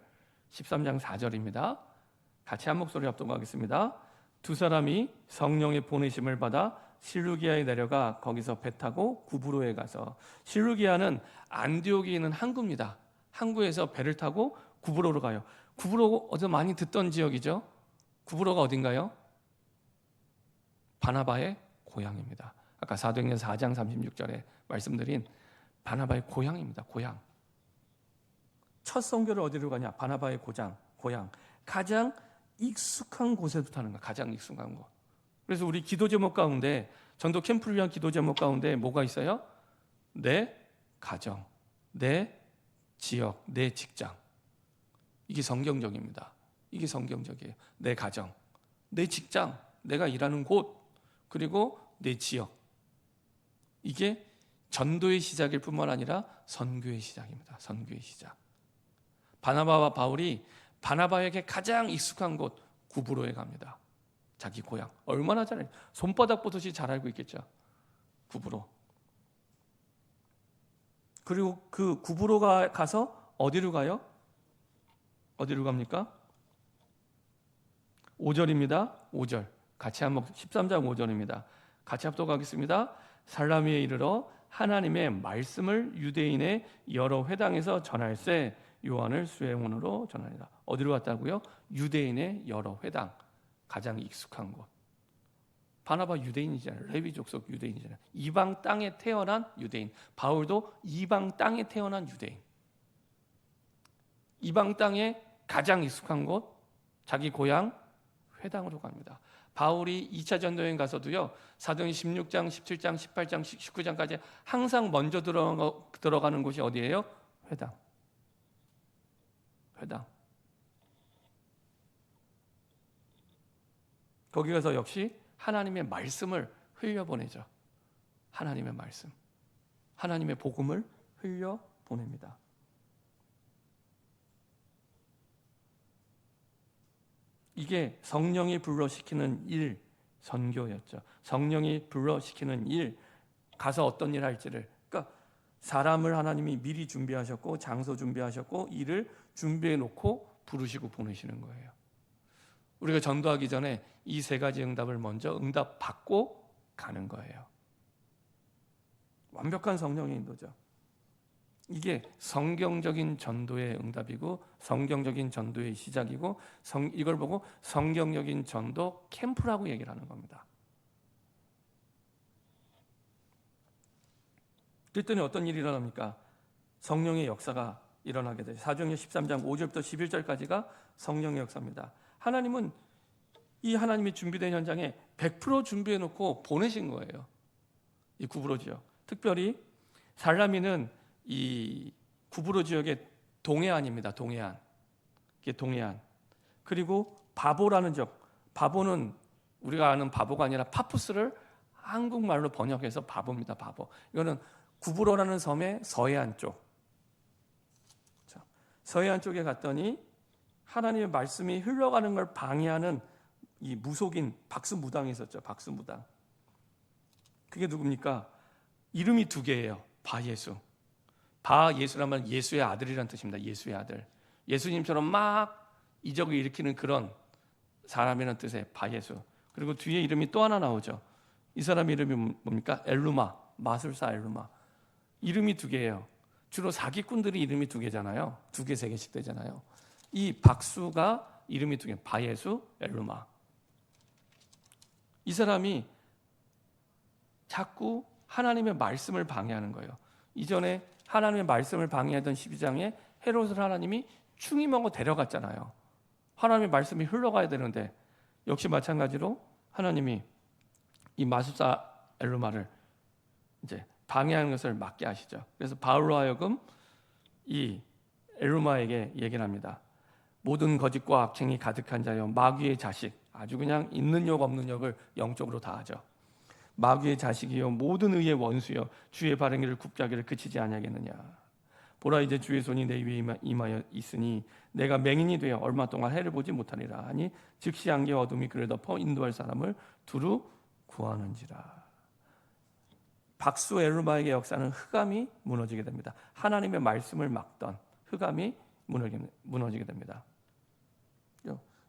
Speaker 1: 13장 4절입니다. 같이 한 목소리 합독하겠습니다. 두 사람이 성령의 보내심을 받아 실루기아에 내려가 거기서 배 타고 구브로에 가서, 실루기아는 안디옥에 있는 항구입니다. 항구에서 배를 타고 구브로로 가요. 구브로 어제 많이 듣던 지역이죠. 구브로가 어딘가요? 바나바의 고향입니다. 아까 사도행전 4장 36절에 말씀드린 바나바의 고향입니다. 고향. 첫 선교를 어디로 가냐? 바나바의 고향. 가장 익숙한 곳에서 타는 거야. 가장 익숙한 곳. 그래서 우리 기도 제목 가운데, 전도 캠프를 위한 기도 제목 가운데 뭐가 있어요? 내 가정, 내 지역, 내 직장. 이게 성경적입니다. 이게 성경적이에요. 내 가정, 내 직장, 내가 일하는 곳, 그리고 내 지역. 이게 전도의 시작일 뿐만 아니라 선교의 시작입니다. 선교의 시작. 바나바와 바울이 바나바에게 가장 익숙한 곳 구브로에 갑니다. 자기 고향. 얼마나 잘 알죠? 손바닥 보듯이 잘 알고 있겠죠. 구브로. 그리고 그 구브로가 가서 어디로 가요? 어디로 갑니까? 5절입니다. 5절. 같이 한번 13장 5절입니다. 같이 합독하겠습니다. 살라미에 이르러 하나님의 말씀을 유대인의 여러 회당에서 전할세 요한을 수행원으로 전하니라. 어디로 갔다고요? 유대인의 여러 회당. 가장 익숙한 곳. 바나바 유대인이잖아요. 레위 족속 유대인이잖아요. 이방 땅에 태어난 유대인. 바울도 이방 땅에 태어난 유대인. 이방 땅에 가장 익숙한 곳, 자기 고향 회당으로 갑니다. 바울이 2차 전도여행 가서도요, 사도행 16장, 17장, 18장, 19장까지 항상 먼저 들어가는 곳이 어디예요? 회당. 거기 가서 역시 하나님의 말씀을 흘려보내죠. 하나님의 말씀, 하나님의 복음을 흘려보냅니다. 이게 성령이 불러시키는 일, 선교였죠. 성령이 불러시키는 일, 가서 어떤 일 할지를. 그러니까 사람을 하나님이 미리 준비하셨고, 장소 준비하셨고, 일을 준비해 놓고 부르시고 보내시는 거예요. 우리가 전도하기 전에 이 세 가지 응답을 먼저 응답받고 가는 거예요. 완벽한 성령의 인도죠. 이게 성경적인 전도의 응답이고 성경적인 전도의 시작이고, 이걸 보고 성경적인 전도 캠프라고 얘기를 하는 겁니다. 그랬더니 어떤 일이 일어납니까? 성령의 역사가 일어나게 되죠. 사도행전 13장 5절부터 11절까지가 성령의 역사입니다. 하나님은 이 하나님이 준비된 현장에 100% 준비해놓고 보내신 거예요. 이 구브로 지역. 특별히 살라미는 이 구브로 지역의 동해안입니다. 동해안. 이게 동해안. 그리고 바보라는 지역. 바보는 우리가 아는 바보가 아니라 파푸스를 한국말로 번역해서 바보입니다. 바보. 이거는 구브로라는 섬의 서해안 쪽. 서해안 쪽에 갔더니 하나님의 말씀이 흘러가는 걸 방해하는 이 무속인 박수무당이 있었죠. 박수무당. 그게 누굽니까? 이름이 두 개예요. 바예수. 바예수라면 예수의 아들이란 뜻입니다. 예수의 아들. 예수님처럼 막 이적을 일으키는 그런 사람이라는 뜻의 바예수. 그리고 뒤에 이름이 또 하나 나오죠. 이 사람 이름이 뭡니까? 엘루마, 마술사 엘루마. 이름이 두 개예요. 주로 사기꾼들이 이름이 두 개잖아요. 두 개, 세 개씩 되잖아요. 이 박수가 이름이 두 개, 바예수, 엘루마. 이 사람이 자꾸 하나님의 말씀을 방해하는 거예요. 이전에 하나님의 말씀을 방해하던 12장에 헤롯을 하나님이 충임하고 데려갔잖아요. 하나님의 말씀이 흘러가야 되는데 역시 마찬가지로 하나님이 이 마술사 엘루마를 이제 방해하는 것을 막게 하시죠. 그래서 바울로 하여금 이 엘루마에게 얘기를 합니다. 모든 거짓과 악행이 가득한 자여 마귀의 자식, 아주 그냥 있는 욕 없는 욕을 영적으로 다 하죠. 마귀의 자식이요 모든 의의 원수여 주의 발행기를 굽게 하기를 그치지 아니하겠느냐. 보라 이제 주의 손이 내 위에 임하여 있으니 내가 맹인이 되어 얼마 동안 해를 보지 못하리라 하니 즉시 안개와 어둠이 그를 덮어 인도할 사람을 두루 구하는지라. 박수 엘루마에게 역사는 흑암이 무너지게 됩니다. 하나님의 말씀을 막던 흑암이 무너지게 됩니다.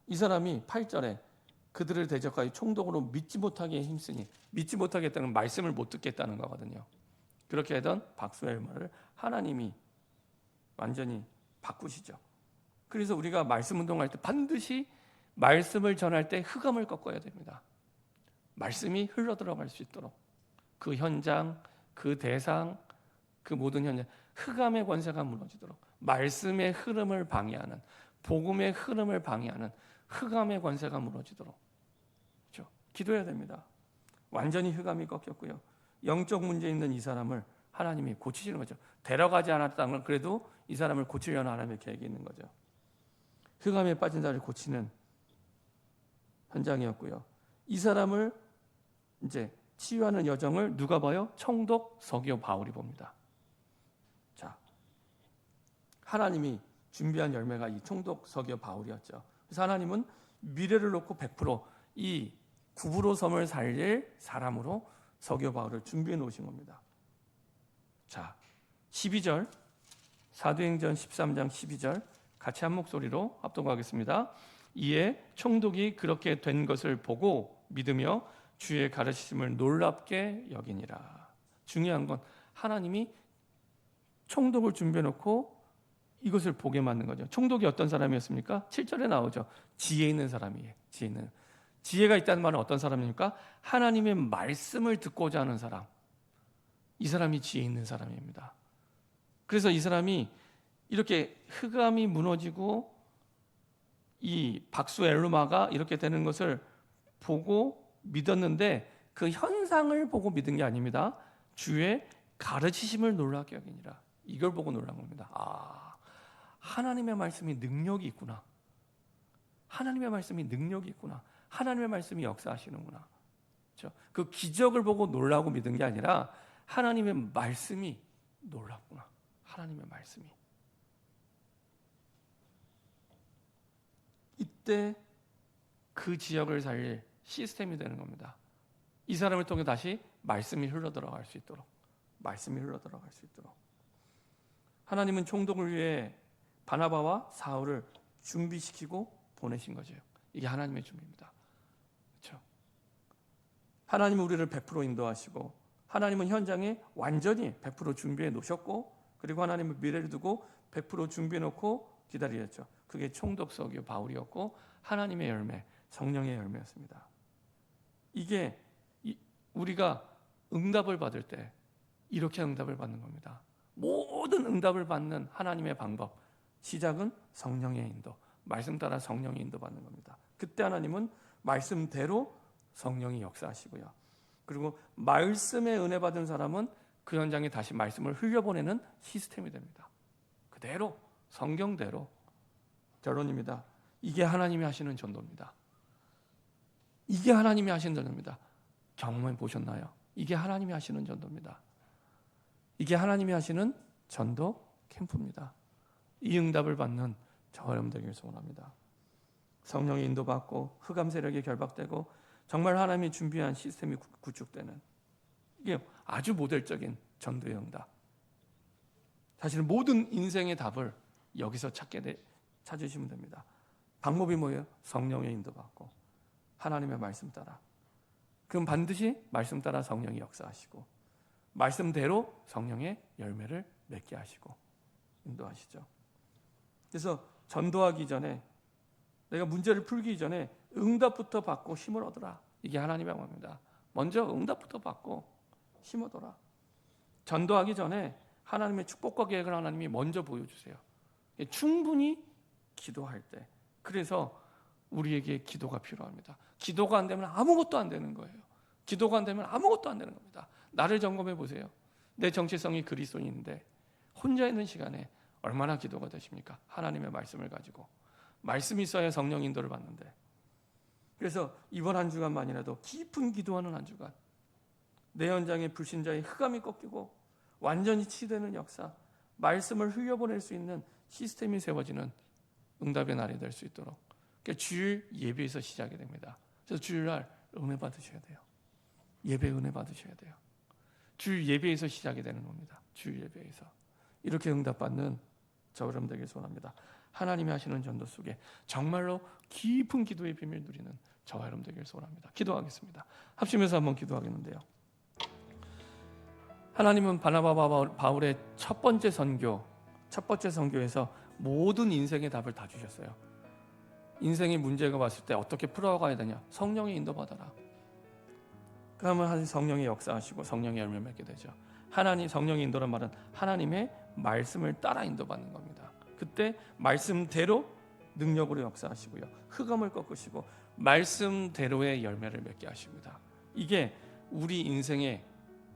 Speaker 1: 이 사람이 8절에 그들을 대적하여 총독으로 믿지 못하게 힘쓰니, 믿지 못하게 했다는 말씀을 못 듣겠다는 거거든요. 그렇게 하던 박수 엘루마를 하나님이 완전히 바꾸시죠. 그래서 우리가 말씀 운동할 때 반드시 말씀을 전할 때 흑암을 꺾어야 됩니다. 말씀이 흘러 들어갈 수 있도록 그 현장, 그 대상, 그 모든 현장, 흑암의 권세가 무너지도록 말씀의 흐름을 방해하는, 복음의 흐름을 방해하는 흑암의 권세가 무너지도록 그렇죠? 기도해야 됩니다. 완전히 흑암이 꺾였고요. 영적 문제 있는 이 사람을 하나님이 고치시는 거죠. 데려가지 않았다면 그래도 이 사람을 고치려는 하나님의 계획이 있는 거죠. 흑암에 빠진 자를 고치는 현장이었고요. 이 사람을 이제 치유하는 여정을 누가 봐요? 총독 서기오 바울이 봅니다. 자, 하나님이 준비한 열매가 이 총독 서기오 바울이었죠. 그래서 하나님은 미래를 놓고 100%이 구브로 섬을 살릴 사람으로 서기오 바울을 준비해 놓으신 겁니다. 자, 12절 사도행전 13장 12절 같이 한 목소리로 합독하겠습니다. 이에 총독이 그렇게 된 것을 보고 믿으며 주의 가르치심을 놀랍게 여기니라. 중요한 건 하나님이 총독을 준비해 놓고 이것을 보게 만든 거죠. 총독이 어떤 사람이었습니까? 7절에 나오죠. 지혜 있는 사람이에요. 지혜가 있다는 말은 어떤 사람입니까? 하나님의 말씀을 듣고자 하는 사람. 이 사람이 지혜 있는 사람입니다. 그래서 이 사람이 이렇게 흑암이 무너지고 이 박수 엘루마가 이렇게 되는 것을 보고 믿었는데 그 현상을 보고 믿은 게 아닙니다. 주의 가르치심을 놀랍게 여기니라. 이걸 보고 놀란 겁니다. 아, 하나님의 말씀이 능력이 있구나. 하나님의 말씀이 능력이 있구나. 하나님의 말씀이 역사하시는구나. 그렇죠? 그 기적을 보고 놀라고 믿은 게 아니라 하나님의 말씀이 놀랍구나. 하나님의 말씀이. 이때 그 지역을 살릴 시스템이 되는 겁니다. 이 사람을 통해 다시 말씀이 흘러 들어갈 수 있도록, 말씀이 흘러 들어갈 수 있도록. 하나님은 총독을 위해 바나바와 사울을 준비시키고 보내신 거죠. 이게 하나님의 준비입니다. 그렇죠? 하나님은 우리를 100% 인도하시고 하나님은 현장에 완전히 100% 준비해 놓으셨고 그리고 하나님은 미래를 두고 100% 준비해 놓고 기다리셨죠. 그게 총독 서기오 바울이었고 하나님의 열매, 성령의 열매였습니다. 이게 우리가 응답을 받을 때 이렇게 응답을 받는 겁니다. 모든 응답을 받는 하나님의 방법, 시작은 성령의 인도, 말씀 따라 성령의 인도 받는 겁니다. 그때 하나님은 말씀대로 성령이 역사하시고요. 그리고 말씀의 은혜 받은 사람은 그 현장에 다시 말씀을 흘려보내는 시스템이 됩니다. 그대로 성경대로. 결론입니다. 이게 하나님이 하시는 전도입니다. 이게 하나님이 하시는 전도입니다. 경험해 보셨나요? 이게 하나님이 하시는 전도입니다. 이게 하나님이 하시는 전도 캠프입니다. 이 응답을 받는 저와 여러분 되기를 소원합니다. 성령의 인도받고 흑암 세력이 결박되고 정말 하나님이 준비한 시스템이 구축되는 이게 아주 모델적인 전도의 응답. 사실은 모든 인생의 답을 여기서 찾으시면 됩니다. 방법이 뭐예요? 성령의 인도받고 하나님의 말씀 따라. 그럼 반드시 말씀 따라 성령이 역사하시고 말씀대로 성령의 열매를 맺게 하시고 인도하시죠. 그래서 전도하기 전에, 내가 문제를 풀기 전에 응답부터 받고 힘을 얻어라. 이게 하나님의 방법입니다. 먼저 응답부터 받고 힘을 얻어라. 전도하기 전에 하나님의 축복과 계획을 하나님이 먼저 보여주세요. 충분히 기도할 때. 그래서 우리에게 기도가 필요합니다. 기도가 안 되면 아무것도 안 되는 거예요. 기도가 안 되면 아무것도 안 되는 겁니다. 나를 점검해 보세요. 내 정체성이 그리스도인인데 혼자 있는 시간에 얼마나 기도가 되십니까? 하나님의 말씀을 가지고. 말씀이 있어야 성령 인도를 받는데. 그래서 이번 한 주간만이라도 깊은 기도하는 한 주간, 내 현장의 불신자의 흑암이 꺾이고 완전히 치유되는 역사, 말씀을 흘려보낼 수 있는 시스템이 세워지는 응답의 날이 될 수 있도록. 그러니까 주일 예배에서 시작이 됩니다. 그래서 주일날 은혜 받으셔야 돼요. 예배 은혜 받으셔야 돼요. 주일 예배에서 시작이 되는 겁니다. 주일 예배에서. 이렇게 응답받는 저 여러분 되길 소원합니다. 하나님이 하시는 전도 속에 정말로 깊은 기도의 비밀 누리는 저와 여러분 되길 소원합니다. 기도하겠습니다. 합심해서 한번 기도하겠는데요. 하나님은 바나바와 바울의 첫 번째 선교에서 모든 인생의 답을 다 주셨어요. 인생의 문제가 왔을 때 어떻게 풀어가야 되냐? 성령의 인도받아라. 그러면 성령이 역사하시고 성령의 열매를 맺게 되죠. 성령의 인도란 말은 하나님의 말씀을 따라 인도받는 겁니다. 그때 말씀대로 능력으로 역사하시고요. 흑암을 꺾으시고 말씀대로의 열매를 맺게 하십니다. 이게 우리 인생의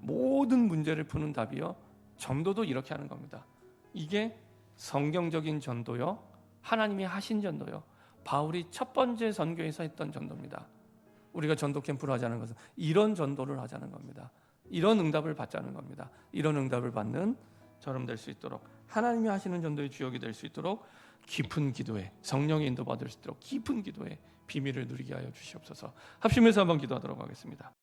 Speaker 1: 모든 문제를 푸는 답이요. 전도도 이렇게 하는 겁니다. 이게 성경적인 전도요. 하나님이 하신 전도요. 바울이 첫 번째 선교에서 했던 전도입니다. 우리가 전도 캠프를 하자는 것은 이런 전도를 하자는 겁니다. 이런 응답을 받자는 겁니다. 이런 응답을 받는 저럼 될 수 있도록, 하나님이 하시는 전도의 주역이 될 수 있도록 깊은 기도에, 성령의 인도받을 수 있도록 깊은 기도에 비밀을 누리게 하여 주시옵소서. 합심해서 한번 기도하도록 하겠습니다.